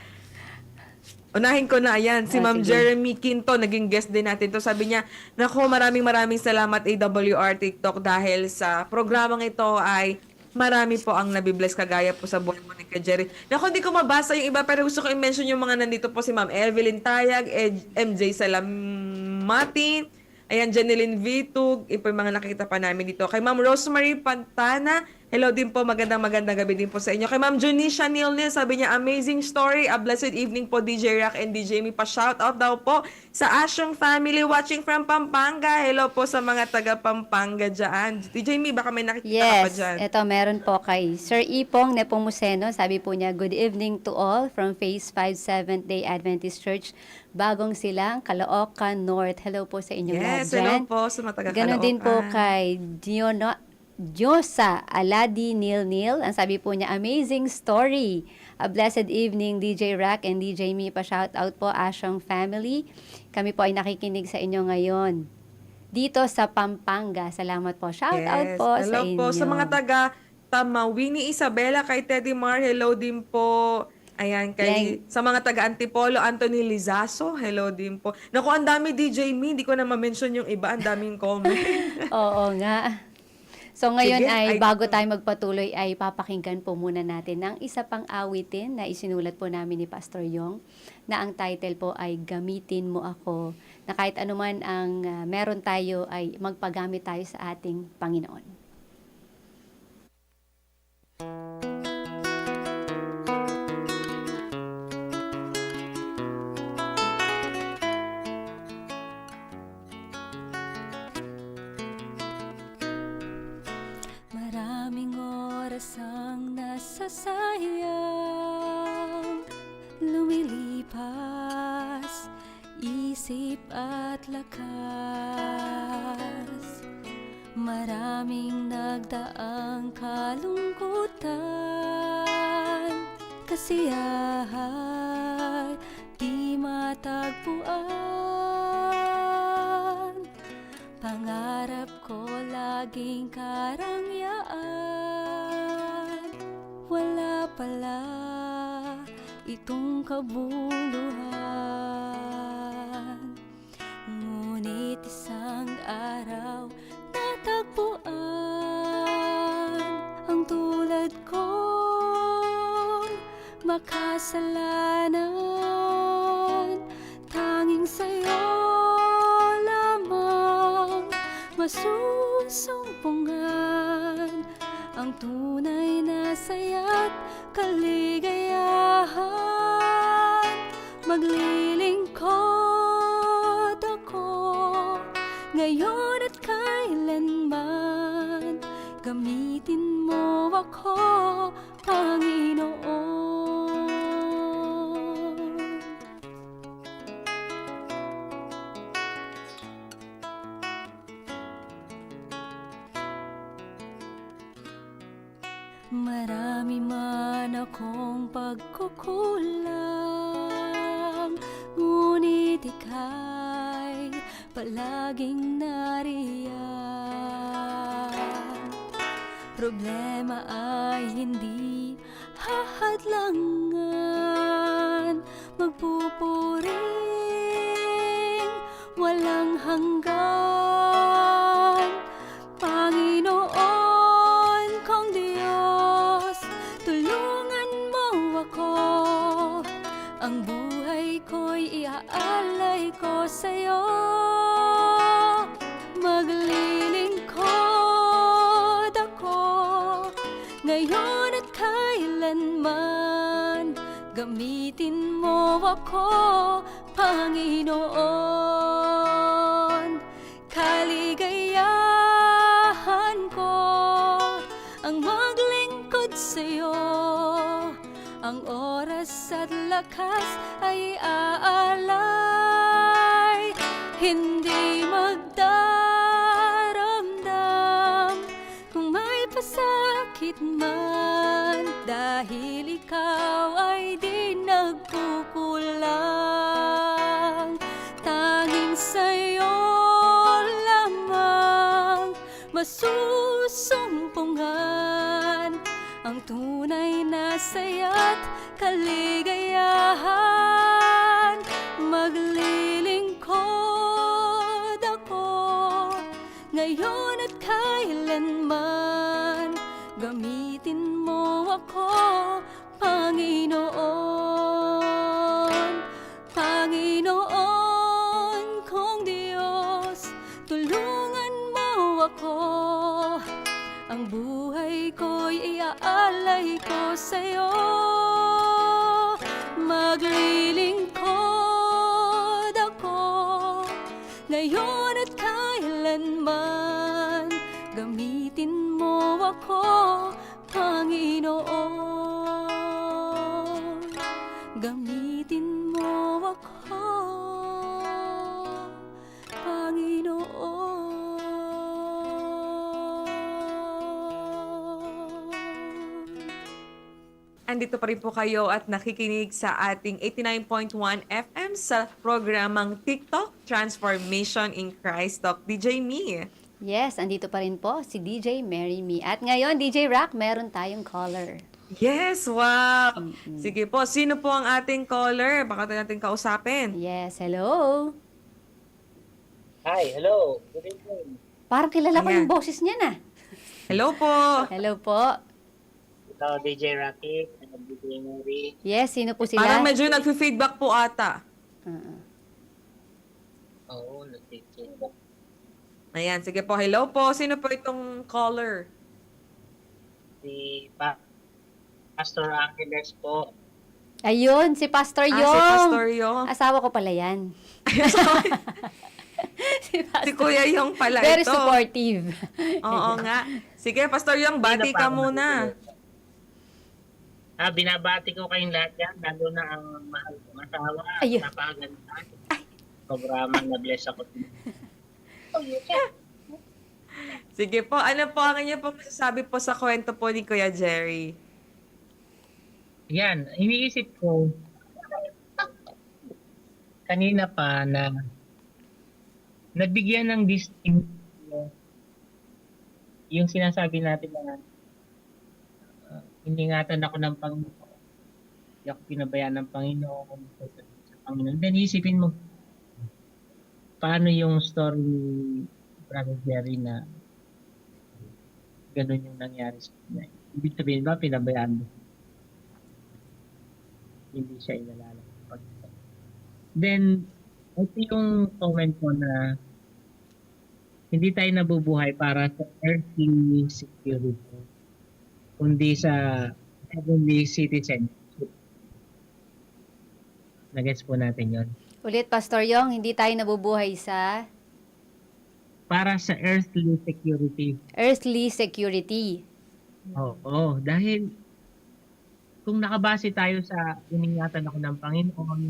Unahin ko na, ayan, si Ma'am Sige. Jeremy Quinto, naging guest din natin to. Sabi niya, nako, maraming salamat AWR TikTok dahil sa programang ito ay marami po ang nabibless kagaya po sa buhay mo ni Kuya Jerry. Naku, hindi ko mabasa yung iba pero gusto ko i-mention yung mga nandito po si Ma'am Evelyn Tayag, MJ Salamati, ayan, Janeline Vitug, ito yung mga nakikita pa namin dito. Kay Ma'am Rosemary Pantana, Hello din po, magandang gabi din po sa inyo. Kay Ma'am Junisha Nilnil, sabi niya, amazing story, a blessed evening po DJ Rock and DJ Me. Pa-shout out daw po sa Asyong family watching from Pampanga. Hello po sa mga taga Pampanga dyan. DJ Me, baka may nakikita ka pa Yes, dyan. ito meron po kay Sir Ipong Nepomuceno. Sabi po niya, good evening to all from Phase 5 Seventh-day Adventist Church, Bagong Silang, Caloocan North. Hello po sa inyo lahat Yes, hello dyan. po sa mga taga Ganon din po Caloocan. kay Diyosa Aladi Nil. Ang sabi po niya, amazing story. A blessed evening, DJ Rack and DJ Me. Pa-shout out po, Asyong family. Kami po ay nakikinig sa inyo ngayon. Dito sa Pampanga. Salamat po. Shout out po hello sa inyo. po sa mga taga Tamawini, Isabela, kay Teddy Mar, hello din po. Ayan, sa mga taga Antipolo, Anthony Lizaso, hello din po. Naku, ang dami DJ Me, hindi ko na ma-mention yung iba, ang daming comment. Oo nga. So ngayon Sige, ay ay- bago tayo magpatuloy ay papakinggan po muna natin ng isa pang awitin na isinulat po namin ni Pastor Yong na ang title po ay Gamitin Mo Ako, na kahit anuman ang meron tayo ay magpagamit tayo sa ating Panginoon. Maraming oras ang nasasayang, lumilipas, isip at lakas. Maraming nagdaang kalungkutan, kasiyahan, di matagpuan. Pangarap ko laging karangyaan, wala pala itong kabuluhan. Ngunit isang araw natagpuan ang tulad kong makasalanan. Tanging sa'yo lamang masusumpungan ang tunay na saya't kaligayahan. Maglilingkod ako ngayon at kailanman. Gamitin mo ako, Panginoon. Marami man akong pagkukulang, ngunit ika'y palaging nariyan. Problema ay hindi hahadlangan, magpupuring walang hanggan. Panginoon kong Diyos, tulungan mo ako. Ang buhay ko'y iaalay ko sa'yo. Maglilingkod ako ngayon at kailanman. Gamitin mo ako, Panginoon. Kaligayahan ko ang maglingkod sa'yo. Ang oras at lakas ay aalay, hindi magdaramdam kung may pasakit man, dahil ikaw ay di nagkukulang. Tanging sa'yo lamang masusumpungan ang tunay na saya't kaligayahan. Maglilingkod ako ngayon at kailanman. Gamitin mo ako, Panginoon. Panginoon kong Diyos, tulungan mo ako. Ang Ang buhay ko'y iaalay ko sa'yo. Maglilingkod ako ngayon at kailanman. Gamitin mo ako, Panginoon. Gamitin mo ako, Panginoon. Andito pa rin po kayo at nakikinig sa ating 89.1 FM sa programang TikTok Transformation in Christ Talk. DJ Me. Yes, andito pa rin po si DJ Marry Me. At ngayon, DJ Rock, meron tayong caller. Yes, wow. Sige po, sino po ang ating caller? Baka tayo natin kausapin. Yes, hello. Hi, hello. Good evening. Parang kilala ko Ayan. yung boses niya na. Hello po. Hello po. Ito, DJ Rocky, and DJ Mary. Yes, sino po sila? Parang medyo nag-feedback po ata. Uh-uh. Oo, nag-take. Ayan, sige po. Hello po. Sino po itong caller? Si Pastor Angeles po. Ayun, si Pastor Yong. Si Pastor Yong. Asawa ko pala yan. si Pastor. Si Kuya Yong pala Very ito. supportive. Oo nga. Sige, Pastor Yong, bati ka muna. Binabati ko kayong lahat yan, lalo na ang mahal kong asawa. Ayun. Napakaganda. Programang na-bless ako. Sige po, ano po ang inyo po masasabi po sa kwento po ni Kuya Jerry? Yan, iniisip ko kanina pa na nabigyan ng distinct yung sinasabi natin na iningatan ako ng Panginoon. Hindi ako pinabayaan ng Panginoon. Sa Panginoon. Then isipin mo, paano yung story ni Brother Jerry na ganun yung nangyari sa kanya. Ibig sabihin ba, pinabayaan mo? Hindi siya inalala. Then, ito yung comment ko na hindi tayo nabubuhay para sa earthly security, kundi sa heavenly citizenship. Nagets po natin yon. Ulit, Pastor Yong, hindi tayo nabubuhay sa Para sa earthly security. earthly security. Oo, dahil kung nakabase tayo sa iningatan ako ng Panginoon,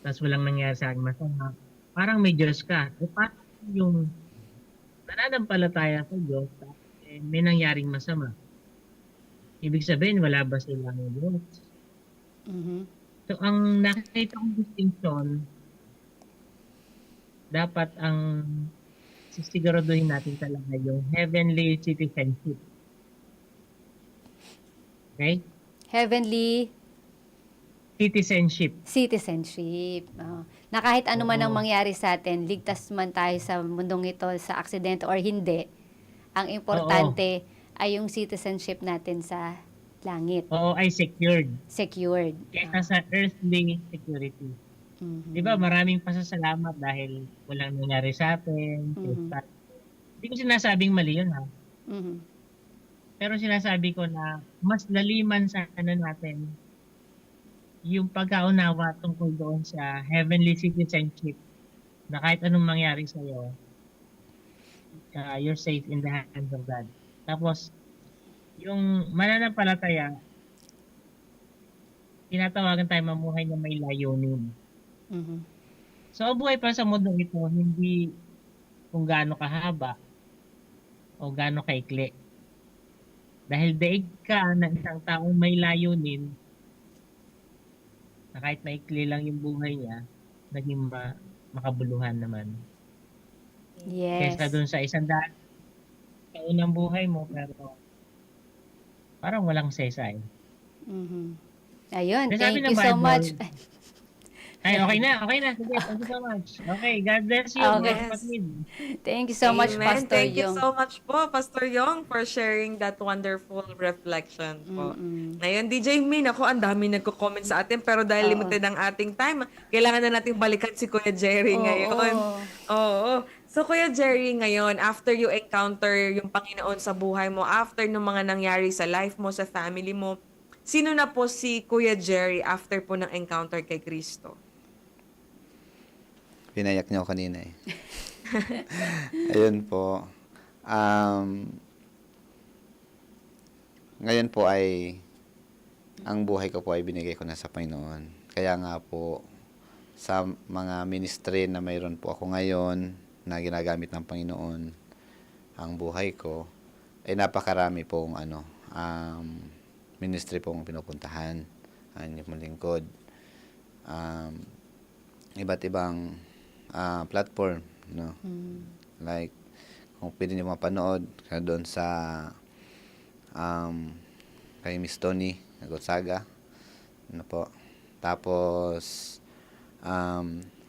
tapos walang nangyari sa akin masama, parang may Diyos ka. E paano yung nananampalataya sa Diyos, may nangyaring masama? Ibig sabihin, wala ba silang Diyos? Mhm. So, ang nakikita kong distinction, dapat ang sisiguraduhin natin talaga yung heavenly citizenship. Okay? Heavenly Citizenship. citizenship. Oh. Na kahit ano man ang Oo. mangyari sa atin, ligtas man tayo sa mundong ito, sa aksidente or hindi, ang importante ay yung citizenship natin sa langit. Oo, ay secured. Secured. Kaya sa earthly security. Mhm. Di ba, maraming pasasalamat dahil walang nangyari sa atin. Mhm. Hindi ko sinasabing mali yun, ha? Mhm. Pero sinasabi ko na mas laliman sa natin yung pagkaunawa tungkol doon sa heavenly citizenship na kahit anong mangyari sa'yo, you're safe in the hands of God. Tapos, yung mananampalataya, tinatawagan tayo mamuhay na may layunin. Mhm. So, ang buhay pa sa mundo ito, hindi kung gaano kahaba o gaano kaikli. Dahil daig ka ng isang taong may layunin, na kahit maikli lang yung buhay niya, naging makabuluhan naman. Yes. Kesa dun sa 100 taon ng buhay mo, pero parang walang sesay. Mhm. Ayun, Nasabi thank ng you so Bible, much. Ay, okay na. Sige, thank you so much. Okay, God bless you, Okay. mga kapatid. Thank you so much, Amen. Pastor Thank you Yong. so much po, Pastor Yong, for sharing that wonderful reflection po. Mm-mm. Ngayon, DJ Min, ako, ang dami nagko-comment sa atin, pero dahil Oo. limited ang ating time, kailangan na nating balikan si Kuya Jerry Oo. ngayon. Oo. So, Kuya Jerry, ngayon, after you encounter yung Panginoon sa buhay mo, after nung mga nangyari sa life mo, sa family mo, sino na po si Kuya Jerry after po ng encounter kay Kristo? Pinayak niyo ako kanina eh. Ayun po. Ngayon po ay ang buhay ko po ay binigay ko na sa Panginoon. Kaya nga po sa mga ministry na mayroon po ako ngayon na ginagamit ng Panginoon ang buhay ko ay napakarami pong ministry pong pinupuntahan ang inyong lingkod. Iba't ibang platform, no? Like kung pwede niyo mapanood doon sa kay Miss Tony Gonzaga, ano po. Tapos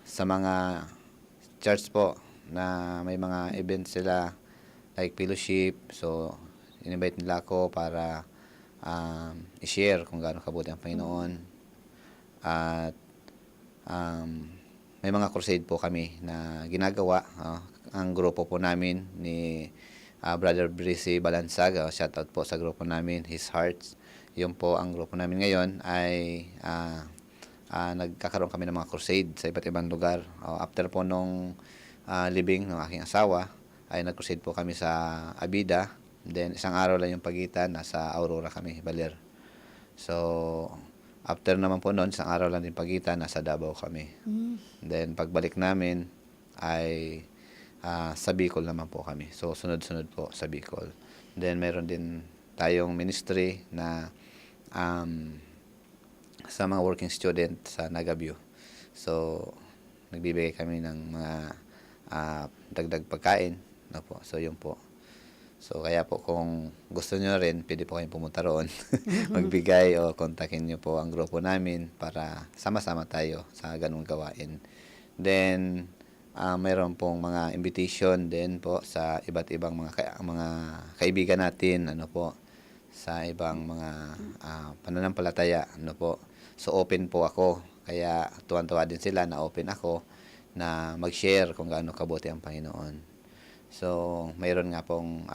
sa mga church po na may mga events sila like fellowship, so in-invite nila ako para i-share kung gaano kabuti ang Panginoon. At may mga crusade po kami na ginagawa. Ang grupo po namin ni Brother Brissy Balansaga, shoutout po sa grupo namin, His Hearts. Yun po ang grupo namin ngayon ay nagkakaroon kami ng mga crusade sa iba't ibang lugar. After po nung libing ng aking asawa, ay nag-crusade po kami sa Abida. Then isang araw lang yung pagitan, nasa Aurora kami, Baler. So after naman po noon, isang araw lang din pagitan, nasa Davao kami. Then pagbalik namin ay sa Bicol naman po kami. So sunod-sunod po sa Bicol. Then meron din tayong ministry na sa mga working student sa Nagabio. So nagbibigay kami ng mga dagdag pagkain, no po. So yun po. So kaya po kung gusto nyo rin, pwede po kayong pumunta roon, magbigay o kontakin nyo po ang grupo namin para sama-sama tayo sa ganung gawain. Then mayroon pong mga invitation din po sa iba't ibang mga kaibigan natin, ano po, sa ibang mga pananampalataya, ano po. So open po ako, kaya tuwan-tuwa din sila na open ako na mag-share kung gaano kabuti ang Panginoon. So mayroon nga pong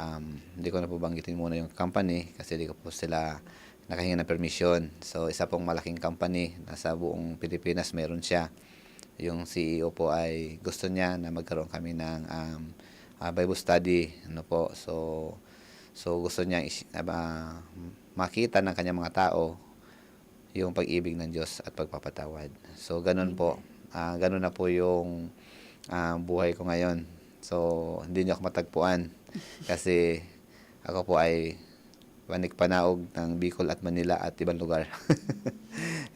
hindi ko na po banggitin muna yung company kasi di ko po sila nakahingi ng permission. So isa pong malaking company nasa buong Pilipinas meron siya. Yung CEO po ay gusto niya na magkaroon kami ng Bible study, ano po. So gusto niya makita ng kanyang mga tao yung pag-ibig ng Diyos at pagpapatawad. So ganun po. Ganun na po yung buhay ko ngayon. So hindi niyo ako matagpuan kasi ako po ay panik-panaog ng Bicol at Manila at ibang lugar.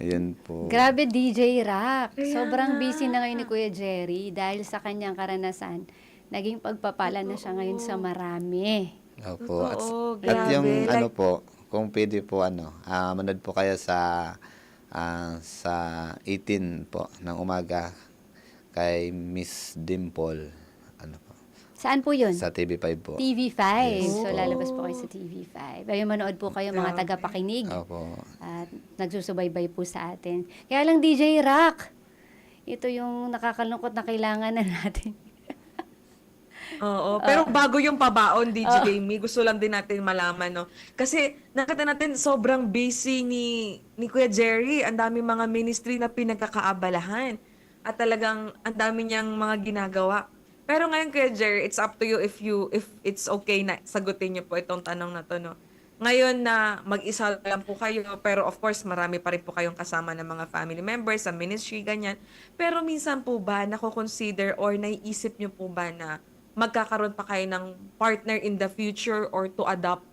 Yun po. Grabe, DJ Rock. Kaya Sobrang nga. busy na ngayon ni Kuya Jerry dahil sa kanyang karanasan. Naging pagpapala na siya ngayon sa marami. Opo. Totoo, At yung grabe. ano po, kung pwede po manood po kayo sa 18 po ng umaga kay Miss Dimple, ano po, Saan po yun? sa TV5 po. TV5. Yes. So, lalabas po kayo sa TV5. Ayun, manood po kayo mga Grabe. tagapakinig. Opo. At nagsusubaybay po sa atin. Kaya lang, DJ Rock, ito yung nakakalungkot na kailangan na natin. Oo, pero bago yung pabaon, DJ Jamie, gusto lang din natin malaman, no? Kasi nakita natin sobrang busy ni Kuya Jerry. Ang dami mga ministry na pinagkakaabalahan. At talagang ang dami niyang mga ginagawa. Pero ngayon, Kuya Jerry, it's up to you if it's okay na sagutin niyo po itong tanong na to, no? Ngayon na mag-isa lang po kayo, pero of course, marami pa rin po kayong kasama ng mga family members sa ministry, ganyan. Pero minsan po ba, nako-consider or naiisip niyo po ba na magkakaroon pa kayo ng partner in the future or to adopt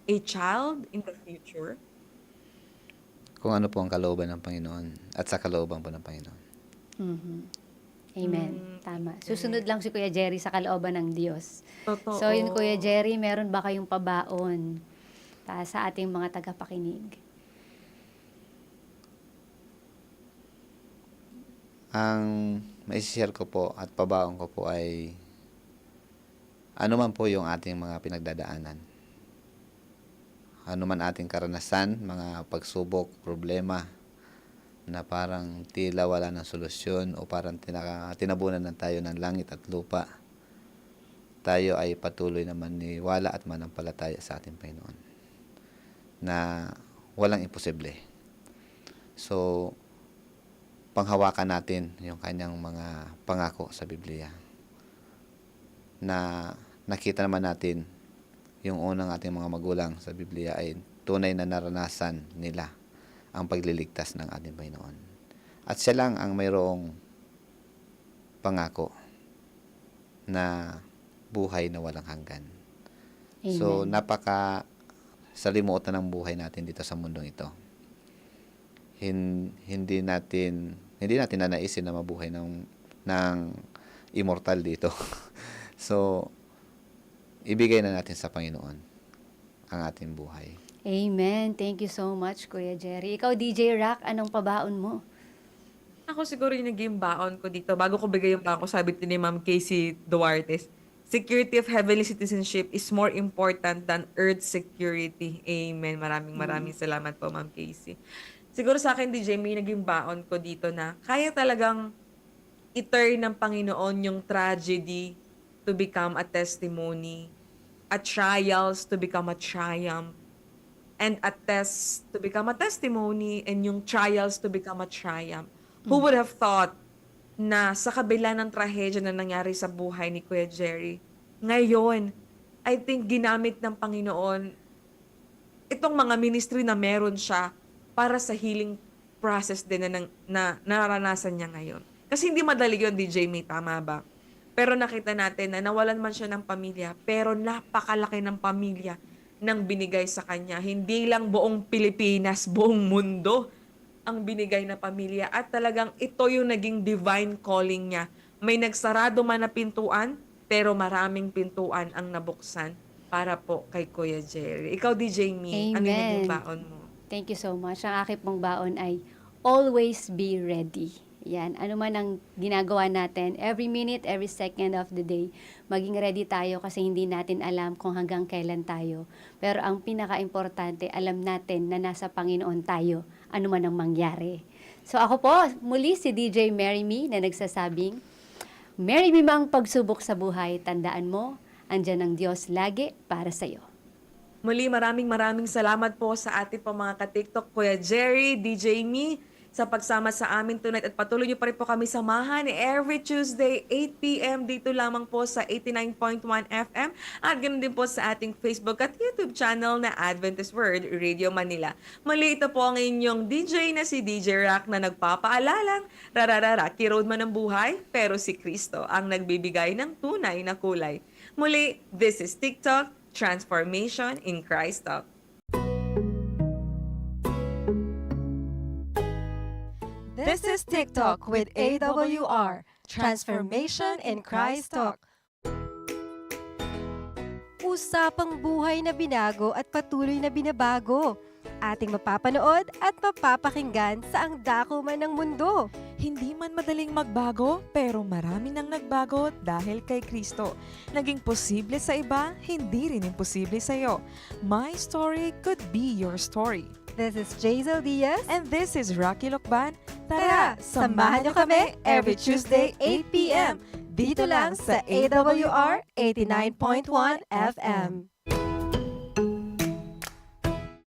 a child in the future? Kung ano po ang kalooban ng Panginoon at sa kalooban po ng Panginoon. Mhm. Amen. Tama. Susunod lang si Kuya Jerry sa kalooban ng Diyos. Totoo. So, yun Kuya Jerry, meron ba kayong pabaon sa ating mga tagapakinig? Ang mai-share ko po at pabaon ko po ay ano man po yung ating mga pinagdadaanan. Ano man ating karanasan, mga pagsubok, problema, na parang tila wala ng solusyon o parang tinabunan na tayo ng langit at lupa. tayo ay patuloy na maniwala at manampalataya sa ating Panginoon na walang imposible. So, panghawakan natin yung kanyang mga pangako sa Biblia na nakita naman natin yung unang ating mga magulang sa Biblia ay tunay na naranasan nila ang pagliligtas ng ating Panginoon. At siya lang ang mayroong pangako na buhay na walang hanggan. So, napaka salimutan ng buhay natin dito sa mundong ito. Hindi natin nanaisin na mabuhay ng immortal dito. So, ibigay na natin sa Panginoon ang ating buhay. Amen. Thank you so much, Kuya Jerry. Ikaw, DJ Rock, anong pabaon mo? Ako siguro yung naging baon ko dito. Bago ko bigay yung baon ko, sabi ni Ma'am Casey Duarte, security of heavenly citizenship is more important than earth security. Amen. Maraming salamat po, Ma'am Casey. Siguro sa akin, DJ, may naging baon ko dito na kaya talagang i-turn ng Panginoon yung tragedy to become a testimony, a trials to become a triumph, and a test to become a testimony, and yung trials to become a triumph. Who would have thought na sa kabila ng trahedya na nangyari sa buhay ni Kuya Jerry, ngayon, I think ginamit ng Panginoon itong mga ministry na meron siya para sa healing process din na naranasan niya ngayon. Kasi hindi madali yun, DJ May, tama ba? Pero nakita natin na nawalan man siya ng pamilya, pero napakalaki ng pamilya nang binigay sa kanya. Hindi lang buong Pilipinas, buong mundo ang binigay na pamilya. At talagang ito yung naging divine calling niya. May nagsarado man na pintuan, pero maraming pintuan ang nabuksan para po kay Kuya Jerry. Ikaw, DJ Me, ano yung naging baon mo? Thank you so much. Ang aking pong baon ay always be ready. Yan, ano man ang ginagawa natin, every minute, every second of the day, maging ready tayo kasi hindi natin alam kung hanggang kailan tayo. Pero ang pinaka-importante, alam natin na nasa Panginoon tayo, ano man ang mangyari. So ako po, muli si DJ Mary Me na nagsasabing, Mary Me mang pagsubok sa buhay, tandaan mo, andyan ang Diyos lagi para sa'yo. Muli, maraming salamat po sa ating po mga ka-TikTok, Kuya Jerry, DJ Me, sa pagsama sa amin tonight at patuloy niyo pa rin po kami samahan every Tuesday, 8 p.m. dito lamang po sa 89.1 FM at ganoon din po sa ating Facebook at YouTube channel na Adventist Word Radio Manila. Muli, ito po ang inyong DJ na si DJ Rock na nagpapaalalang Rocky Road man ang buhay, pero si Kristo ang nagbibigay ng tunay na kulay. Muli, this is TikTok, Transformation in Christ Talk. This is TikTok with AWR, Transformation in Christ Talk. Usapang buhay na binago at patuloy na binabago. Ating mapapanood at mapapakinggan sa ang dako man ng mundo. Hindi man madaling magbago, pero marami nang nagbago dahil kay Kristo. Naging posible sa iba, hindi rin imposible sa iyo. My story could be your story. This is Jazel Diaz. And this is Rocky Lokban. Tara, samahan niyo kami every Tuesday 8 p.m. dito lang sa AWR 89.1 FM.